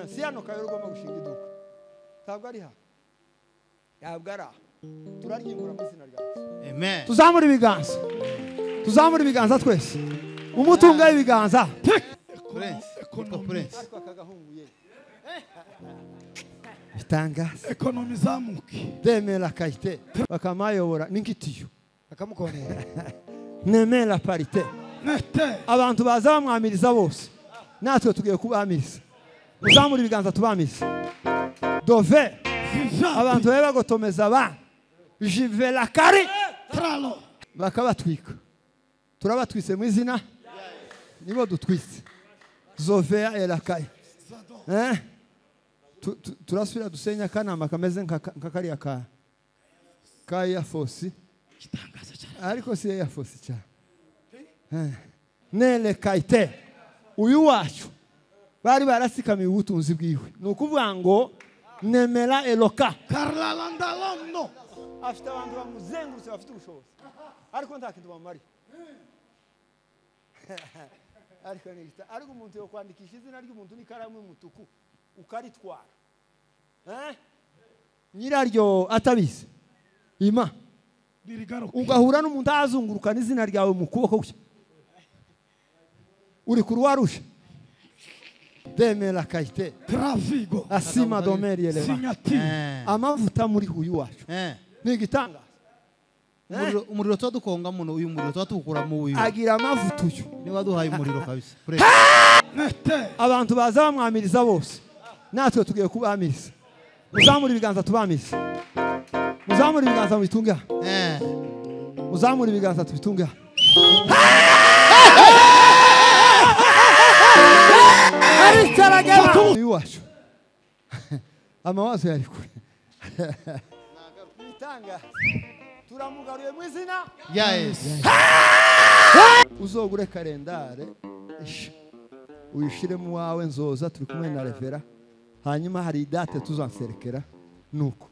si hano Kayo ugomba gushinga iduka ntabwo ari hano ntabwo ari aho turaryimbura mu izina ryawe Amen. tuzamura ibiganza tuzamura ibiganza twese umutunga w'ibiganza Prince. Prince. ariko akagahunguye itangaza Ekonomi zamuke. demera kayite bakamayobora n'inkitiyo Akamukonera. nemera parite Nete. abantu baza bamwamiriza bose natwe tugiye kubamiriza muzamura ibiganza tubamiriza dove abantu babe bagotomeza ba jivela kari Tralo. bakabatwika turabatwise mu izina nibo dutwise zovea elakaye turasubira dusenya akanama kameze nka kariya ka yafosi ariko si yafosi cyane nele kaite uyu wacu bari barasikamiye ubutunzi bwiwe ni ukuvuga ngo nemera eloka Karlalandalono. afite abantu bamuzengurutse bafite ubushobozi ariko nta kintu bamari ariko umuntu yo kwandikisha izina ry'umuntu n'ikaramu y'umutuku ukaritwara nyiraryo atabizi ima ugahura n'umuntu azungurukana izina ryawe mu kuboko gutya uri kuruwarusha demera kayite Trafigo. asima domeri elema Signati. amavuta muri uyu wacu ni igitangaza Umuriro tuba dukonga muno uyu muriro tuba tuwukuramo uyu. agira amavuta uyu Niba duhaye umuriro kabisa. Prince. Nete. abantu baza bamwamiriza bose natwe tugiye kubamiriza muzamura ibiganza tubamiriza muzamura ibiganza mubitunga muzamura ibiganza tubitunga uyu wacu amawazo yari kure nitanga turamugaruye mu izina Yes. uzogure kalendare uyishire mu wawe nzoza turi kumwe na revera hanyuma hari idate tuzanserekera nuko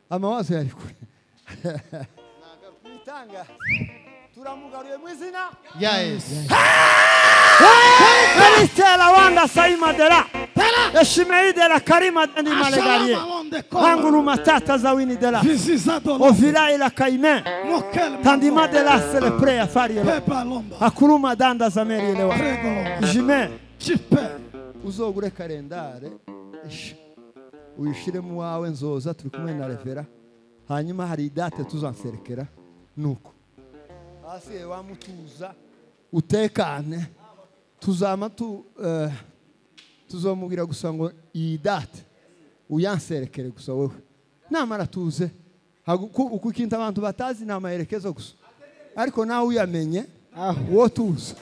amawazo yari kure itanga turamugaruye mu izina ya Yesu. Estela wanda saima dela eshimei dela karima dani malegarie angulu matata zawini dela ovira ila kaime tandima dela selepre ya farielo akuluma danda zameri elewa jime uzogure kalendare uyishiremu wawe nzoza turi kumwe na revera hanyuma hari date tuzanserekera nuko hasi wamutuza utekane tuzama tuzomubwira gusa ngo iyi date uyanserekere gusa wowe namara tuze uko ikintu abantu batazi na maherekezo gusa ariko nawe uyamenye wo tuza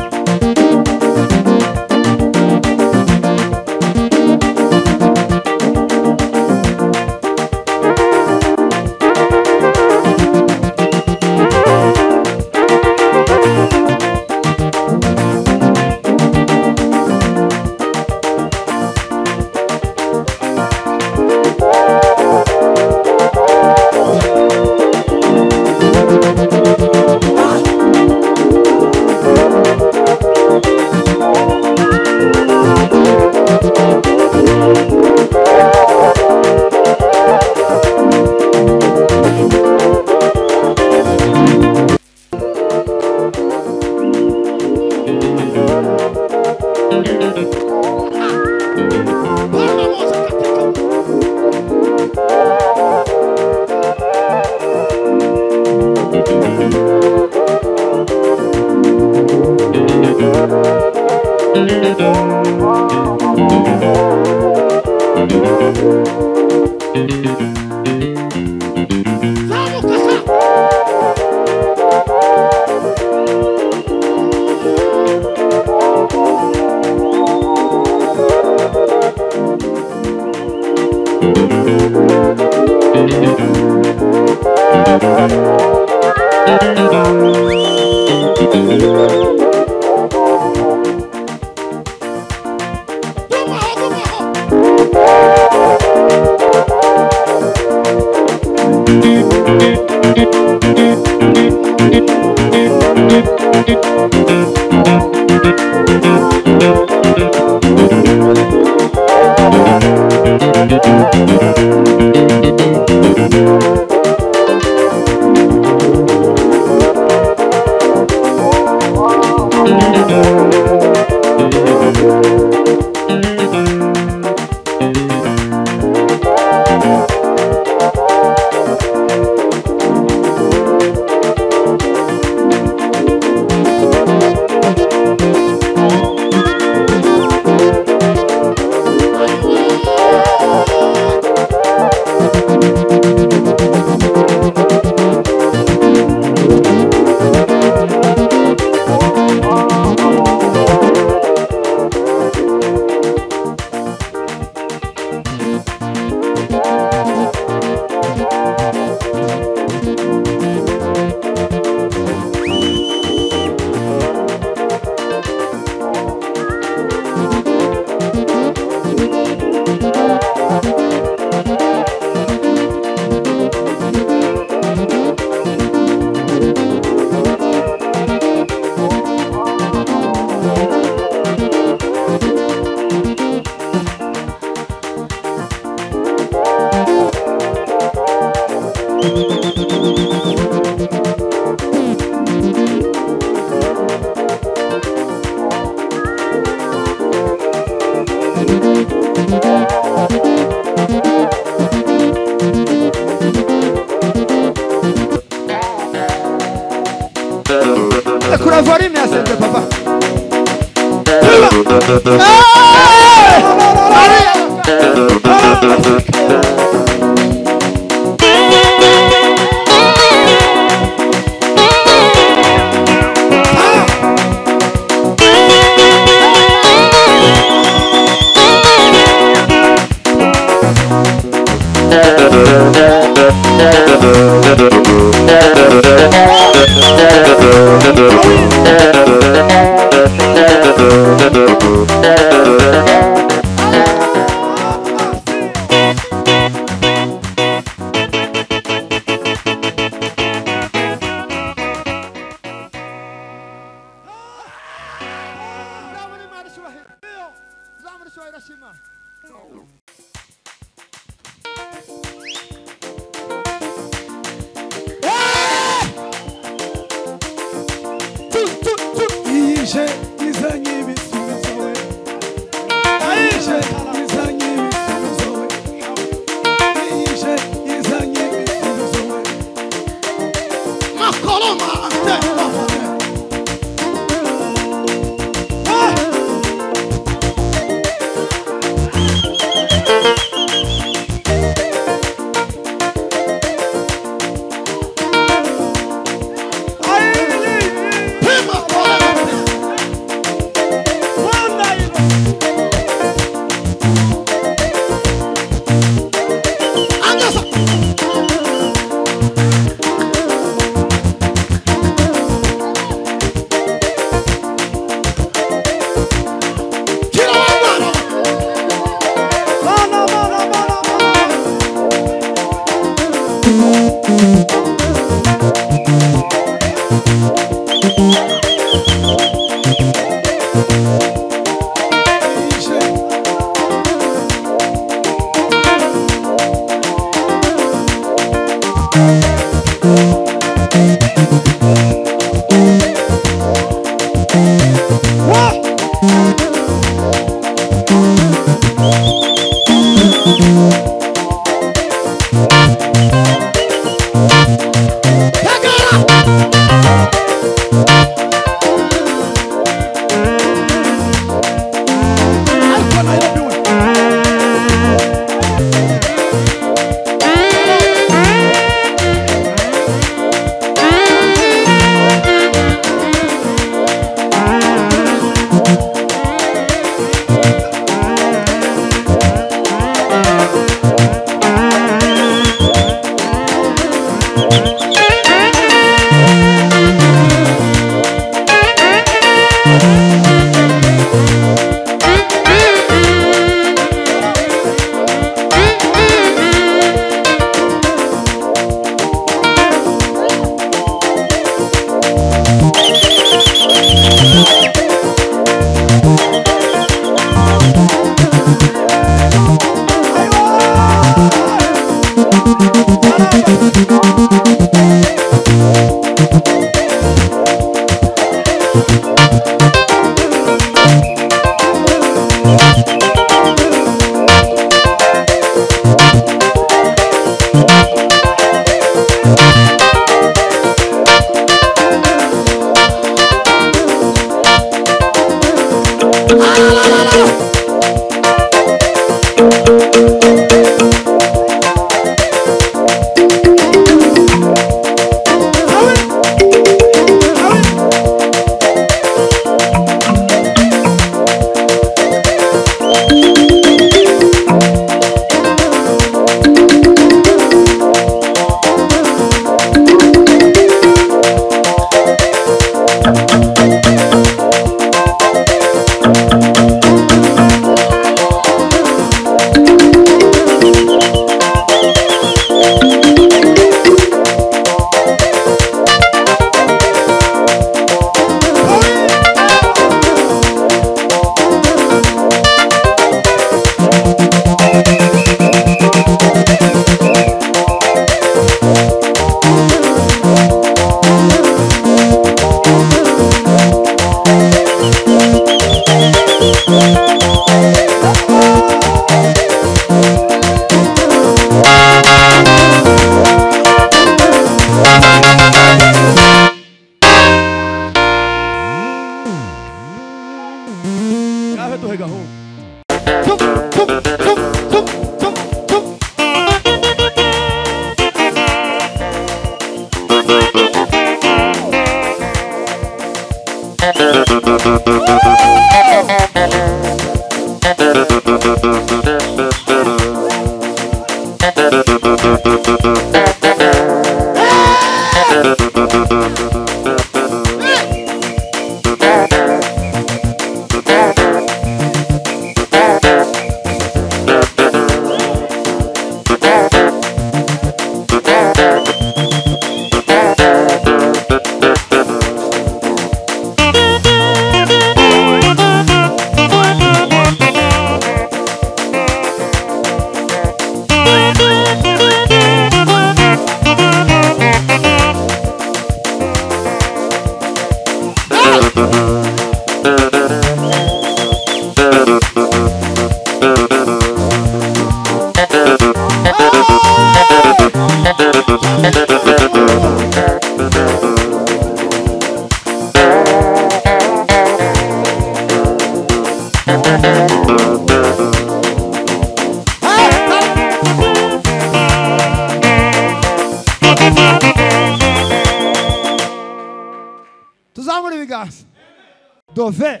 dove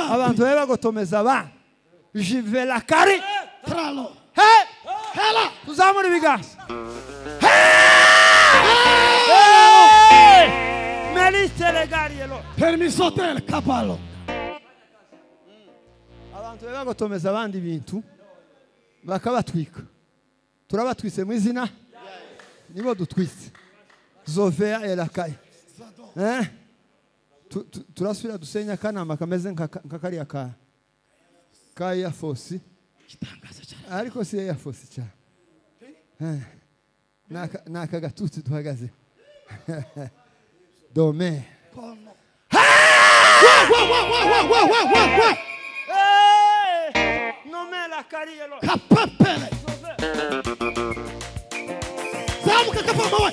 abantu beba gotomeza ba jive la kari Tralo. hela tuzamura ibiganza melite legarielo Permiso tel kapalo. abantu beba gotomeza abandi bintu bakabatwika turabatwise mu izina nibo dutwise zovea elakaye turasubira dusenya akanama kameze nka kariya ka Air Force ariko si Air Force cyane naka gatutsi duhagaze dome nome la karielo Kapapele. Zamuka kapama we.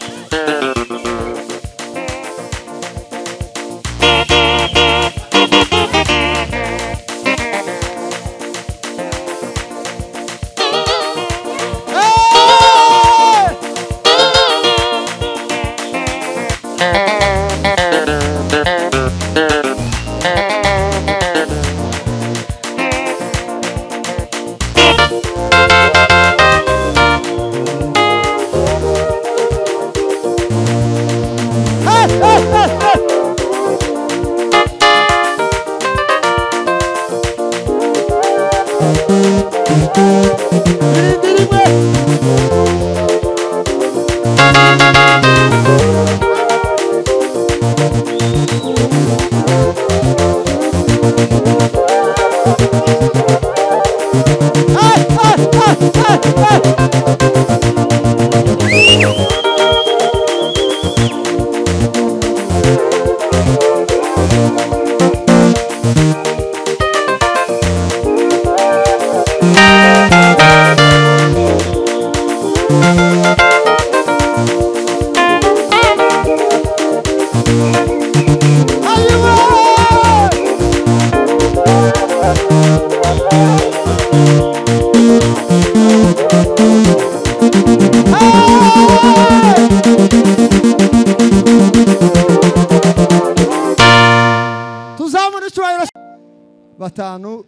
batanu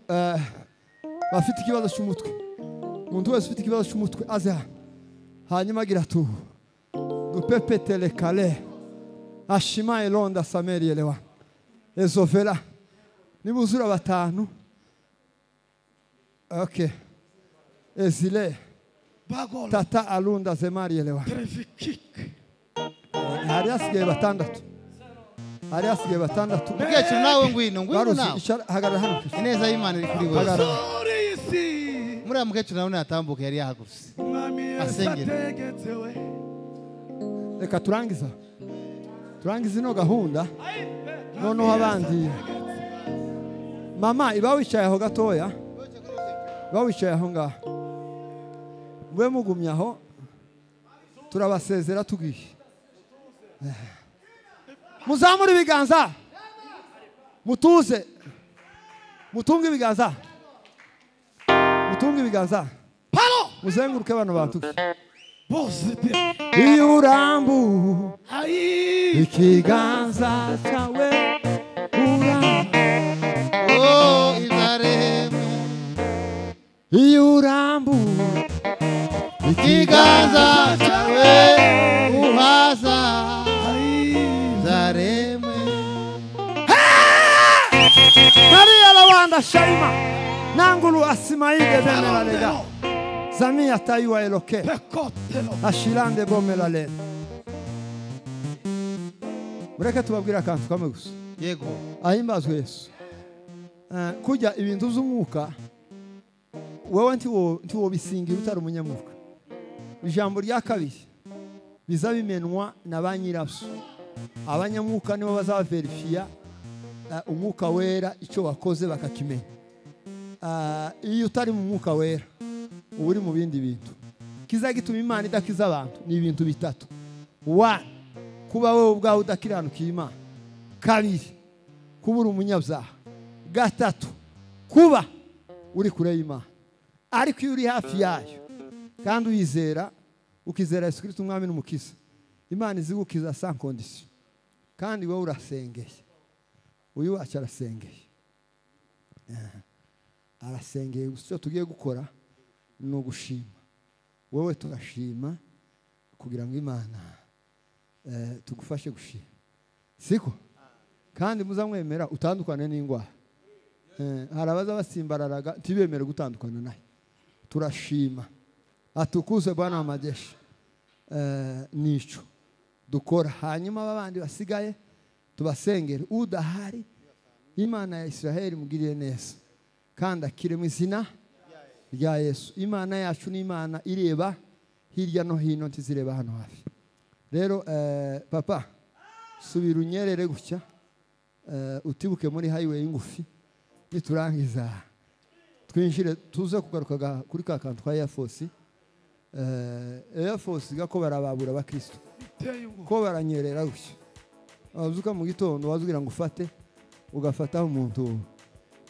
bafite ikibazo cy'umutwe umuntu wese ufite ikibazo cy'umutwe aza hanyuma agira tu dupepetele kale ashima elonda sameri elewa ezovela nibuzura batanu okay ezile Bagol. tata alunda zemari elewa Trefikik. hari asigaye batandatu hari asigaye batandatu mukecuru nawe ngwino nawe hagarara hano ineza y'Imana iri kuri wowe Sorry isi. muriya mukecuru nawe natambuka yari yahagurutse Mwami Asengera. yasategetsewe. reka turangiza ino gahunda noneho abandi mama iba wicaye aho gatoya iba wicaye aho ngaho mube mugumye aho turabasezera tugiye muzamure ibiganza mutuze mutunge ibiganza Palo. muzenguruke bano bantu Positive. iyo urambu Ai. ikiganza cyawe iyo urambura ikiganza cyawe uhaza zaremwe Maria Lawanda Shaima Nangulu Asimaide Benela Lega Zamia Taiwa Eloke Ashilande Bomela Le Mureke tubabwira akantu kamwe gusa yego ahimbazwe Yesu kujya ibintu z'umwuka wewe ntiwo bisingira utari umunyamwuka ijambo rya kabiri biza bimenwa na ba nyirabyo abanyamwuka nibo bazaverifiya umwuka wera icyo wakoze bakakimenya iyo utari mu mwuka wera uba uri mu bindi bintu kiza gituma Imana idakiza abantu ni ibintu bitatu kuba wowe ubwawe udakiranukiye Imana kabiri kuba uri umunyabyaha gatatu kuba uri kure y'Imana ariko iyo uri hafi yayo kandi uyizera ukizera Yesu Kristo umwami n'umukiza Imana izigukiza sans condition kandi wowe urasengeye uyu wacu arasengeye arasengeye gusa tugiye gukora ni ugushima wowe turashima kugira ngo Imana tugufashe gushima siko kandi muzamwemera utandukane n'ingwara harabaza basimbararaga tibemere gutandukana nayo turashima atukuze Bwana wa majeshi nico dukora hanyuma abandi basigaye tubasengere udahari Imana ya Israeli mugirire neza kandi akire mu izina rya Yesu Imana yacu ni Imana ireba hirya no hino ntizireba hano hafi rero papa subira unyerere gutya utibuke muri highway ngufi niturangiza twinjire tuze kugaruka kuri ka kantu ka Air Force gako barababura abakristo ko baranyerera gutya azuka mu gitondo wazugira ngo ufate ugafataho umuntu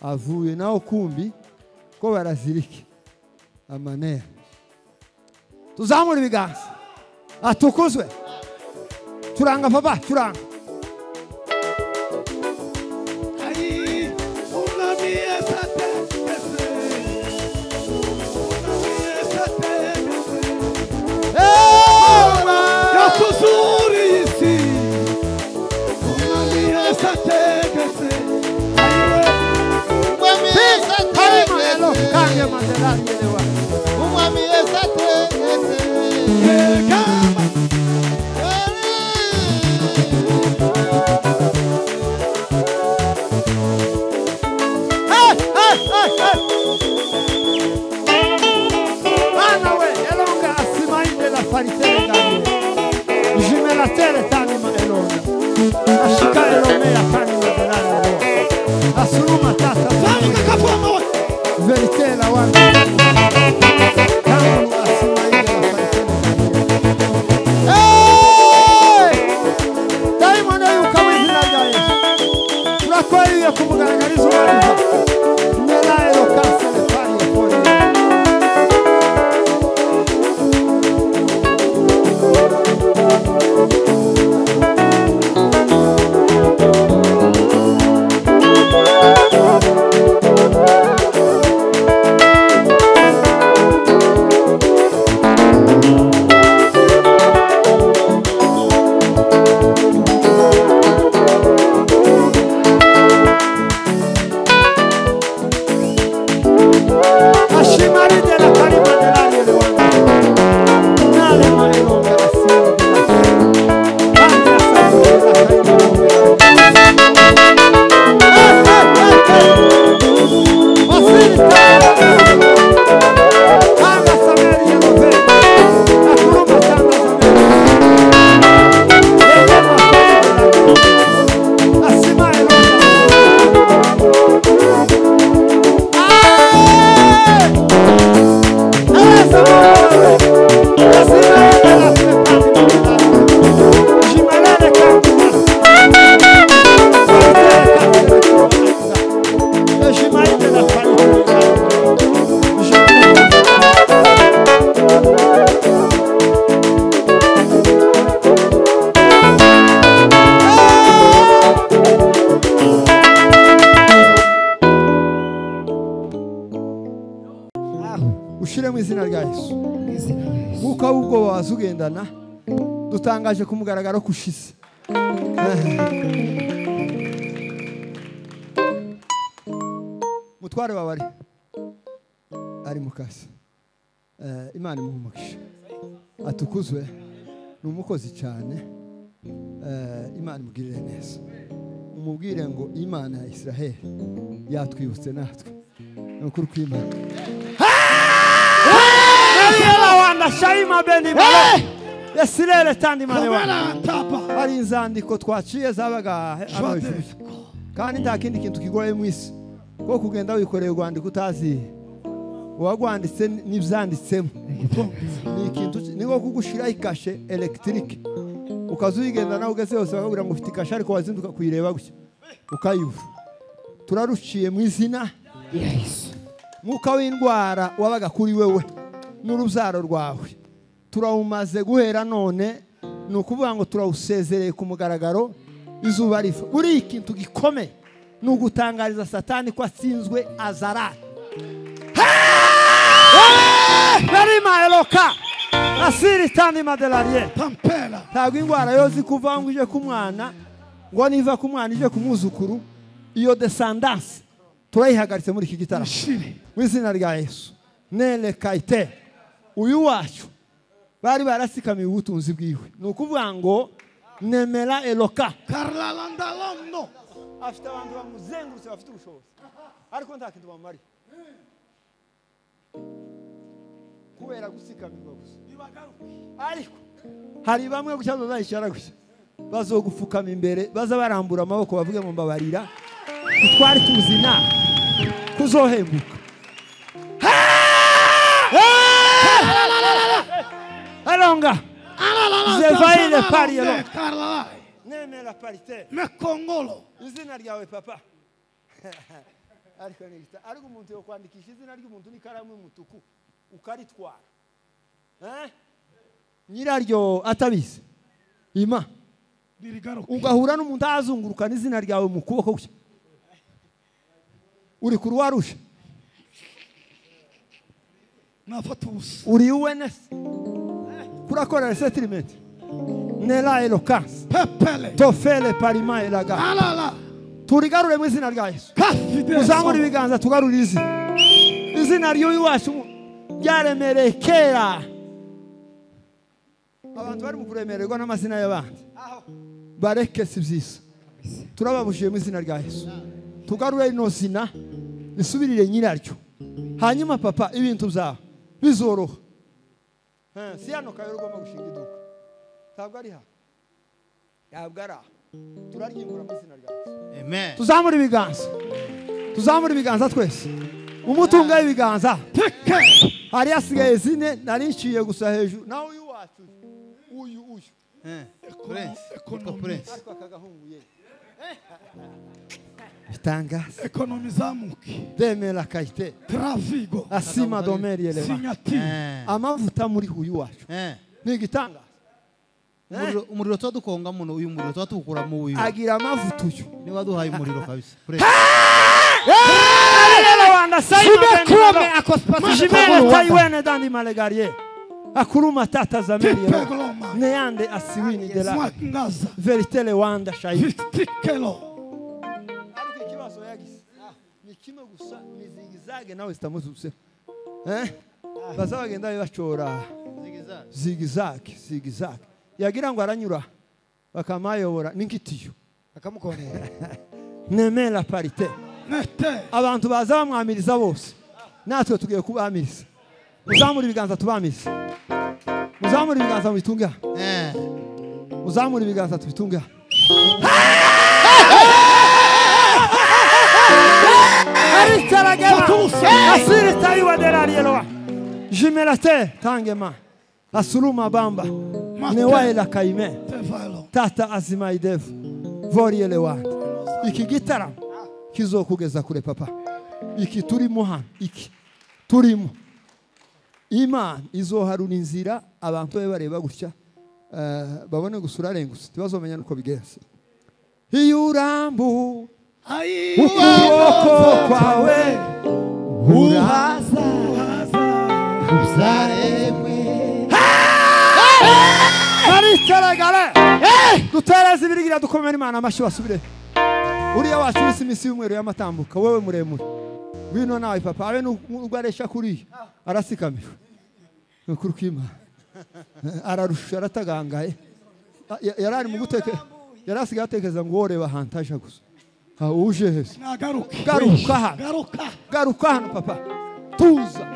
avuye naho kumbi ko barazirike amanera tuzamura ibiganza atukuzwe turanga papa turanga izina rya Yesu mwuka w'ubwoba wazugendana dutangaje ku mugaragaro kushize mutware babari ari mukasi Imana imuhumugisha atukuzwe ni umukozi cyane Imana imugirire neza umubwire ngo Imana ya Israel yatwibutse natwe nukuri kw'Imana wanda shayima beni malo yesirere tandi malewa ari inzandiko twaciye zabaga kandi nta kindi kintu kigoye mu isi ko kugenda wikoreye urwandiko utazi uwagwanditse n'ibyanditsemo ni ikintu ni nko kugushira ikashe electric ukazuyigenda nawe ugeze hose bakabwira ngo ufite ikashe ariko wazinduka kuyireba gushya ukayibura turaruciye mu izina mwuka w'indwara wabaga kuri wewe n'urubyaro rwawe turawumaze guhera none ni ukuvuga ngo turawusezereye ku mugaragaro izuba riva buri ikintu gikomeye ni ugutangariza satani ko atsinzwe azara Berima eloka asiri tandi madelarie ntabwo indwara yozi kuva ngo ije ku mwana ngo niva ku mwana ije ku mwuzukuru iyo descendance turayihagaritse muri iki gitaramo mu izina rya Yesu nele kaite uyu wacu bari barasikamiye ubutunzi bwiwe ni ukuvuga ngo nemera eloka Karlalandalondo. afite abantu bamuzengurutse bafite ubushobozi ariko nta kintu bamari kubera gusikamirwa gusa ariko hari bamwe gucya bazayishara gusa bazogufukama imbere baza barambura amaboko bavuge ngo mbabarira twari tuzina kuzohembuka alonga zevaile parielo neme la parité Mekongolo. izina ryawe papa ariko umuntu yo kwandikisha izina ry'umuntu n'ikaramu y'umutuku ukaritwara nyiraryo atabizi ima ugahura n'umuntu azunguruka n'izina ryawe mu kuboko gutya uri kuruwarusha nafata ubusa uri UNS kurakora settlement nela eloquence pepele tofele parima elaga alala turigarure mu izina rya Yesu uzamura ibiganza tugarure izina ry'uyu wacu ryaremereye kera abantu bari mu kuremererwa n'amazina y'abandi bareke si byiza turababujije mu izina rya Yesu tugarure ino zina risubirire nyiraryo hanyuma papa ibintu byawe bizoroha si hano kayo ugomba gushinga iduka ntabwo ari ha ntabwo ari aha turaryimura mu izina rya Yesu Amen. tuzamura ibiganza twese umutunga w'ibiganza hari hasigaye zine nariciye gusa hejuru nawe uyu wacu uyu Prince. ariko akagahunguye bitangaza ekonomi zamuki demera kaite trafigo asima domeri eleva sinyati amavuta muri uyu wacu ni igitangaza Umuriro tuba dukonga muno uyu muriro tuba tuwukura mu uyu agira amavuta uyu ni waduhaye umuriro kabisa. Prince. Taiwane dandi malegarie akuruma tata zameri neande asiwini de la swakingaza veritele wanda shayi tikelo ariko ikibazo yagise ni kimwe gusa nizigizage nawe zitamuzuse bazabagenda bacora zigizage yagira ngo aranyura bakamayobora n'inkitiyo akamukonera nemera parité nete abantu baza bamwamiriza bose natwe tugiye kubamiriza muzamura ibiganza tubamiriza muzamura ibiganza bitunga muzamura ibiganza tubitunga asiri taiwa derarielwa jimelate tangema asuluma bamba newaela kaime tata azimaidev vorielewa iki gitaramo kizokugeza kure papa iki turimo hano iki turimo Imana izoharura inzira abantu be bareba gutya babone gusura renguse tibazomenya nuko bigenze iyo urambu ukuboko kwawe uraza Mariteragare dutereze ibirigira dukomera Imana amashi basubire uriya wacu wisi misi y'umweru y'amatambuka wewe muremure wino nawe papa abe n'ugaresha kuri arasikamira n'ukuri kw'Imana ararusha aratagangaye yarari mu guteke yarasigaye atekeza ngo woreba hantaje gusa uje hese garuka hano papa tuza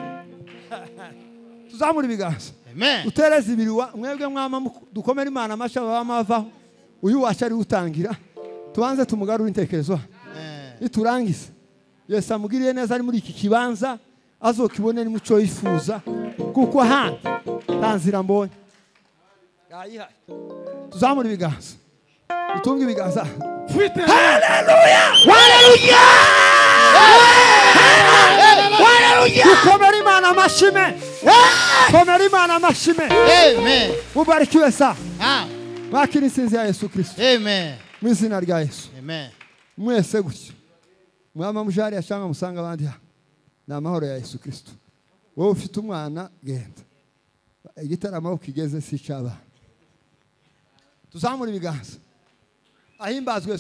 tuzamura ibiganza utereze ibiri mwebwe mwama dukomera Imana amasha bamavaho uyu wacu ari utangira tubanze tumugarura intekerezo niturangiza Yesu amugiriye neza ari muri iki kibanza azokibone n'umuco yifuza kuko handi tanzira mbonye yayihaye tuzamura ibiganza utunga ibiganza haleluya haleluya haleluya dukomera Imana amashime komera Imana amashime amen mubarikiwe sa bakiri insinzi ya Yesu Kristo amen mu izina rya Yesu amen mwese gutyo mwama mujari yashanga musanga abandi na amahoro ya Yesu Kristo wowe ufite umwana genda igitaramo kigeze si cyaba tuzamura ibiganza ahimbazwe